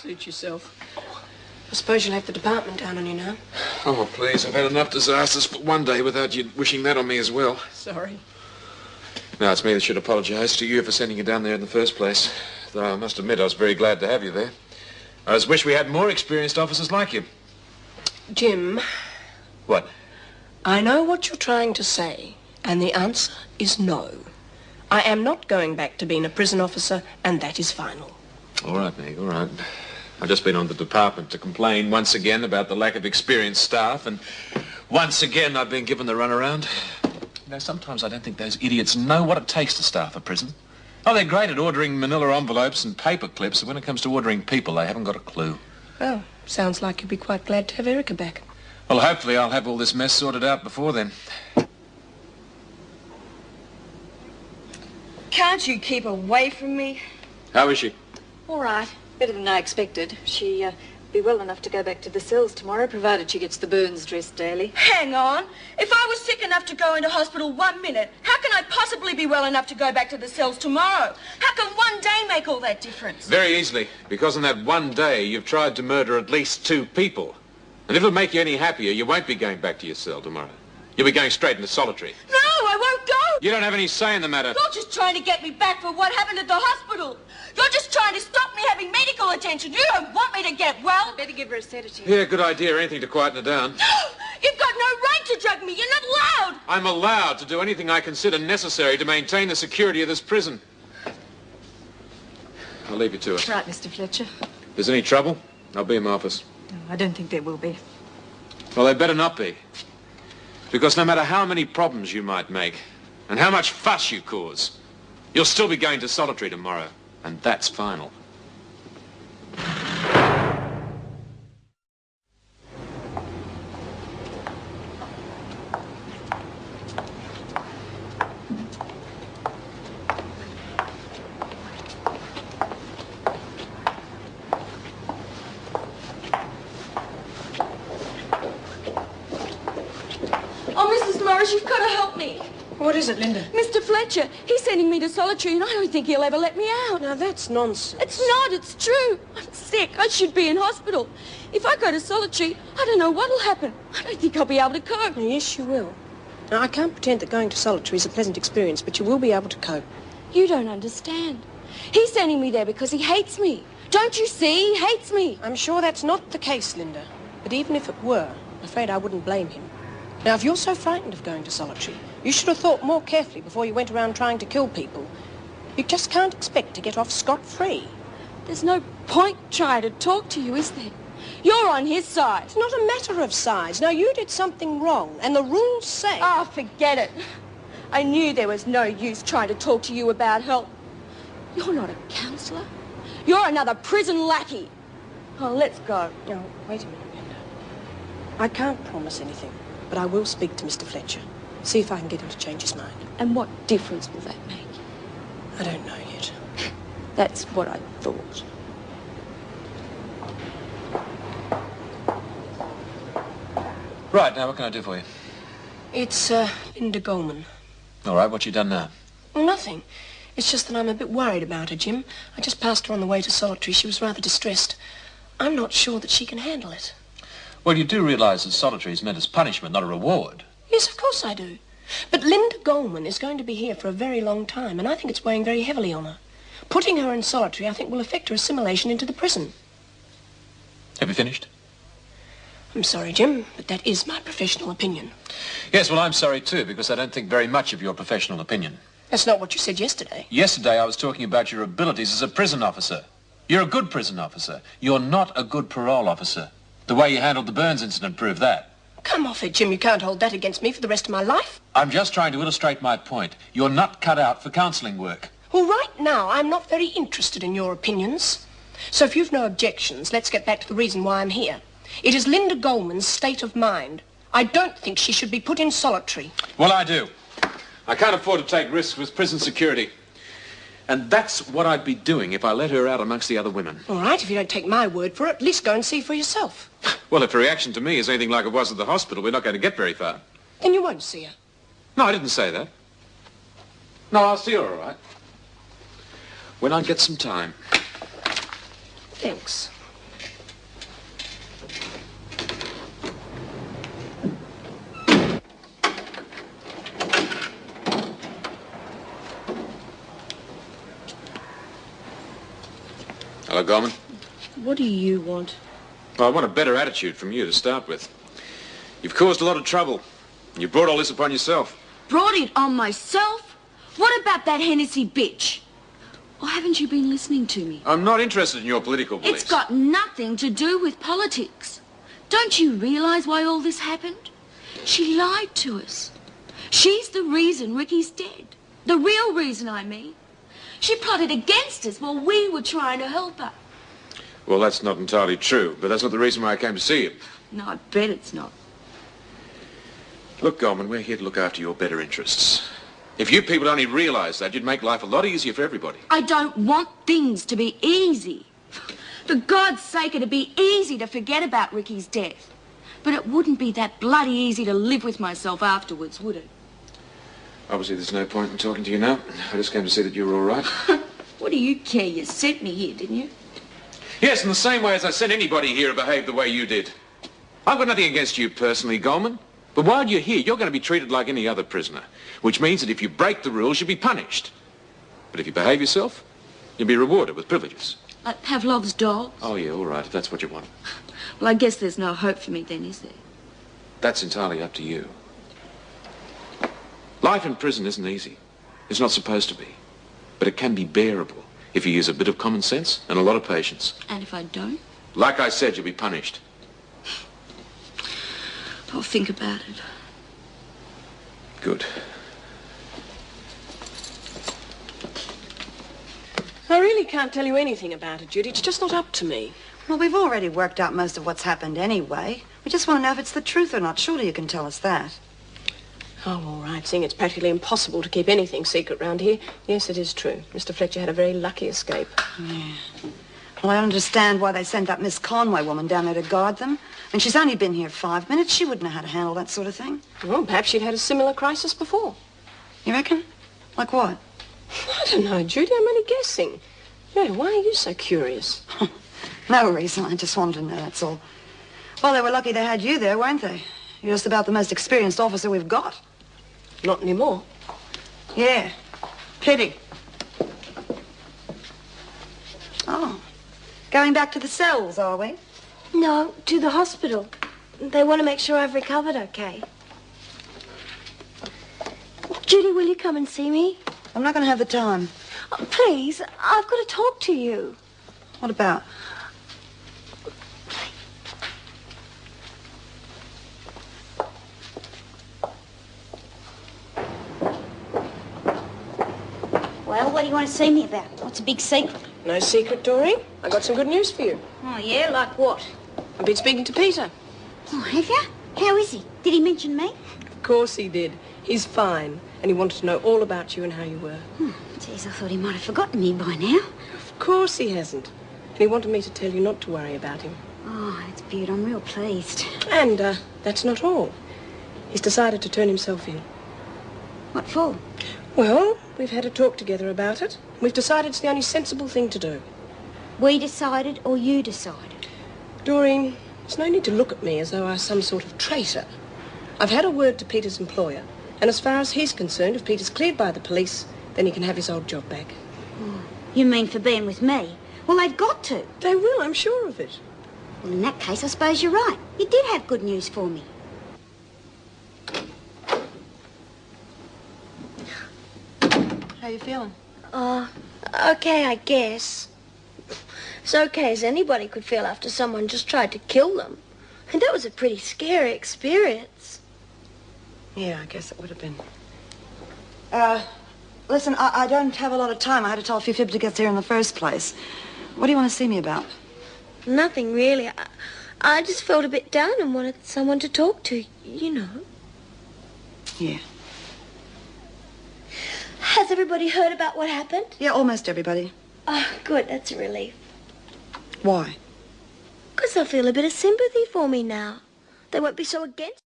Suit yourself. I suppose you'll have the department down on you now. Oh, please, I've had enough disasters for one day without you wishing that on me as well. Sorry. No, it's me that should apologise to you for sending you down there in the first place. Though I must admit I was very glad to have you there. I just wish we had more experienced officers like you. Jim. What? I know what you're trying to say, and the answer is no. I am not going back to being a prison officer, and that is final. All right, Meg, all right. I've just been on the department to complain once again about the lack of experienced staff, and once again I've been given the runaround. You know, sometimes I don't think those idiots know what it takes to staff a prison. Oh, they're great at ordering manila envelopes and paper clips, but when it comes to ordering people, they haven't got a clue. Well, sounds like you'd be quite glad to have Erica back. Well, hopefully I'll have all this mess sorted out before then. Can't you keep away from me? How is she? All right. Better than I expected. She'll be well enough to go back to the cells tomorrow, provided she gets the burns dressed daily. Hang on. If I was sick enough to go into hospital 1 minute, how can I possibly be well enough to go back to the cells tomorrow? How can one day make all that difference? Very easily, because on that one day you've tried to murder at least 2 people. And if it'll make you any happier, you won't be going back to your cell tomorrow. You'll be going straight into solitary. No, I won't go. You don't have any say in the matter. You're just trying to get me back for what happened at the hospital. You're just trying to stop me having medical attention. You don't want me to get well. Better give her a sedative. Yeah, good idea. Anything to quieten her down. You've got no right to drug me. You're not allowed. I'm allowed to do anything I consider necessary to maintain the security of this prison. I'll leave you to it. Right, Mr. Fletcher. If there's any trouble, I'll be in my office. No, I don't think there will be. Well, there better not be. Because no matter how many problems you might make and how much fuss you cause, you'll still be going to solitary tomorrow. And that's final. You've got to help me. What is it, Linda? Mr. Fletcher, he's sending me to solitary and I don't think he'll ever let me out. Now, that's nonsense. It's not, it's true. I'm sick. I should be in hospital. If I go to solitary, I don't know what'll happen. I don't think I'll be able to cope. Yes, you will. Now, I can't pretend that going to solitary is a pleasant experience, but you will be able to cope. You don't understand. He's sending me there because he hates me. Don't you see? He hates me. I'm sure that's not the case, Linda. But even if it were, I'm afraid I wouldn't blame him. Now, if you're so frightened of going to solitary, you should have thought more carefully before you went around trying to kill people. You just can't expect to get off scot-free. There's no point trying to talk to you, is there? You're on his side. It's not a matter of size. Now, you did something wrong, and the rules say... Oh, forget it. I knew there was no use trying to talk to you about help. You're not a counsellor. You're another prison lackey. Oh, let's go. No, wait a minute, Linda. I can't promise anything. But I will speak to Mr. Fletcher. See if I can get him to change his mind. And what difference will that make? I don't know yet. That's what I thought. Right, now what can I do for you? It's, Linda Goldman. All right, what you done now? Well, nothing. It's just that I'm a bit worried about her, Jim. I just passed her on the way to solitary. She was rather distressed. I'm not sure that she can handle it. Well, you do realise that solitary is meant as punishment, not a reward. Yes, of course I do. But Linda Goldman is going to be here for a very long time, and I think it's weighing very heavily on her. Putting her in solitary, I think, will affect her assimilation into the prison. Have you finished? I'm sorry, Jim, but that is my professional opinion. Yes, well, I'm sorry too, because I don't think very much of your professional opinion. That's not what you said yesterday. Yesterday I was talking about your abilities as a prison officer. You're a good prison officer. You're not a good parole officer. The way you handled the Burns incident proved that. Come off it, Jim. You can't hold that against me for the rest of my life. I'm just trying to illustrate my point. You're not cut out for counselling work. Well, right now, I'm not very interested in your opinions. So if you've no objections, let's get back to the reason why I'm here. It is Linda Goldman's state of mind. I don't think she should be put in solitary. Well, I do. I can't afford to take risks with prison security. And that's what I'd be doing if I let her out amongst the other women. All right, if you don't take my word for it, at least go and see for yourself. Well, if her reaction to me is anything like it was at the hospital, we're not going to get very far. Then you won't see her. No, I didn't say that. No, I'll see her, all right. When I get some time. Thanks. Hello, Gorman. What do you want? Well, I want a better attitude from you to start with. You've caused a lot of trouble. You brought all this upon yourself. Brought it on myself? What about that Hennessy bitch? Or haven't you been listening to me? I'm not interested in your political beliefs. It's got nothing to do with politics. Don't you realise why all this happened? She lied to us. She's the reason Ricky's dead. The real reason, I mean. She plotted against us while we were trying to help her. Well, that's not entirely true, but that's not the reason why I came to see you. No, I bet it's not. Look, Gorman, we're here to look after your better interests. If you people only realised that, you'd make life a lot easier for everybody. I don't want things to be easy. For God's sake, it'd be easy to forget about Ricky's death. But it wouldn't be that bloody easy to live with myself afterwards, would it? Obviously, there's no point in talking to you now. I just came to see that you were all right. What do you care? You sent me here, didn't you? Yes, in the same way as I sent anybody here who behaved the way you did. I've got nothing against you personally, Gorman. But while you're here, you're going to be treated like any other prisoner. Which means that if you break the rules, you'll be punished. But if you behave yourself, you'll be rewarded with privileges. Like Pavlov's dog? Oh, yeah, all right, if that's what you want. Well, I guess there's no hope for me then, is there? That's entirely up to you. Life in prison isn't easy. It's not supposed to be. But it can be bearable if you use a bit of common sense and a lot of patience. And if I don't? Like I said, you'll be punished. I'll think about it. Good. I really can't tell you anything about it, Judy. It's just not up to me. Well, we've already worked out most of what's happened anyway. We just want to know if it's the truth or not. Surely you can tell us that. Oh, all right, seeing it's practically impossible to keep anything secret round here. Yes, it is true. Mr. Fletcher had a very lucky escape. Yeah. Well, I understand why they sent that Miss Conway woman down there to guard them. And she's only been here 5 minutes. She wouldn't know how to handle that sort of thing. Well, perhaps she'd had a similar crisis before. You reckon? Like what? I don't know, Judy. I'm only guessing. Yeah, why are you so curious? No reason. I just wanted to know, that's all. Well, they were lucky they had you there, weren't they? You're just about the most experienced officer we've got. Not anymore. Yeah. Pity. Oh. Going back to the cells, are we? No, to the hospital. They want to make sure I've recovered okay. Judy, will you come and see me? I'm not going to have the time. Oh, please, I've got to talk to you. What about? Well, what do you want to see me about? What's a big secret? No secret, Doreen. I got some good news for you. Oh, yeah? Like what? I've been speaking to Peter. Oh, have you? How is he? Did he mention me? Of course he did. He's fine. And he wanted to know all about you and how you were. Geez, I thought he might have forgotten me by now. Of course he hasn't. And he wanted me to tell you not to worry about him. Oh, that's beautiful. I'm real pleased. And that's not all. He's decided to turn himself in. What for? Well, we've had a talk together about it. We've decided it's the only sensible thing to do. We decided or you decided? Doreen, there's no need to look at me as though I was some sort of traitor. I've had a word to Peter's employer, and as far as he's concerned, if Peter's cleared by the police, then he can have his old job back. Oh, you mean for being with me? Well, they've got to. They will, I'm sure of it. Well, in that case, I suppose you're right. You did have good news for me. How you feeling? Okay, I guess. As okay as anybody could feel after someone just tried to kill them. And that was a pretty scary experience. Yeah, I guess it would have been. Listen, I don't have a lot of time. I had to tell a few fibs to get here in the first place. What do you want to see me about? Nothing really. I just felt a bit down and wanted someone to talk to, you know. Yeah. Has everybody heard about what happened? Yeah, almost everybody. Oh, good. That's a relief. Why? Because they'll feel a bit of sympathy for me now. They won't be so against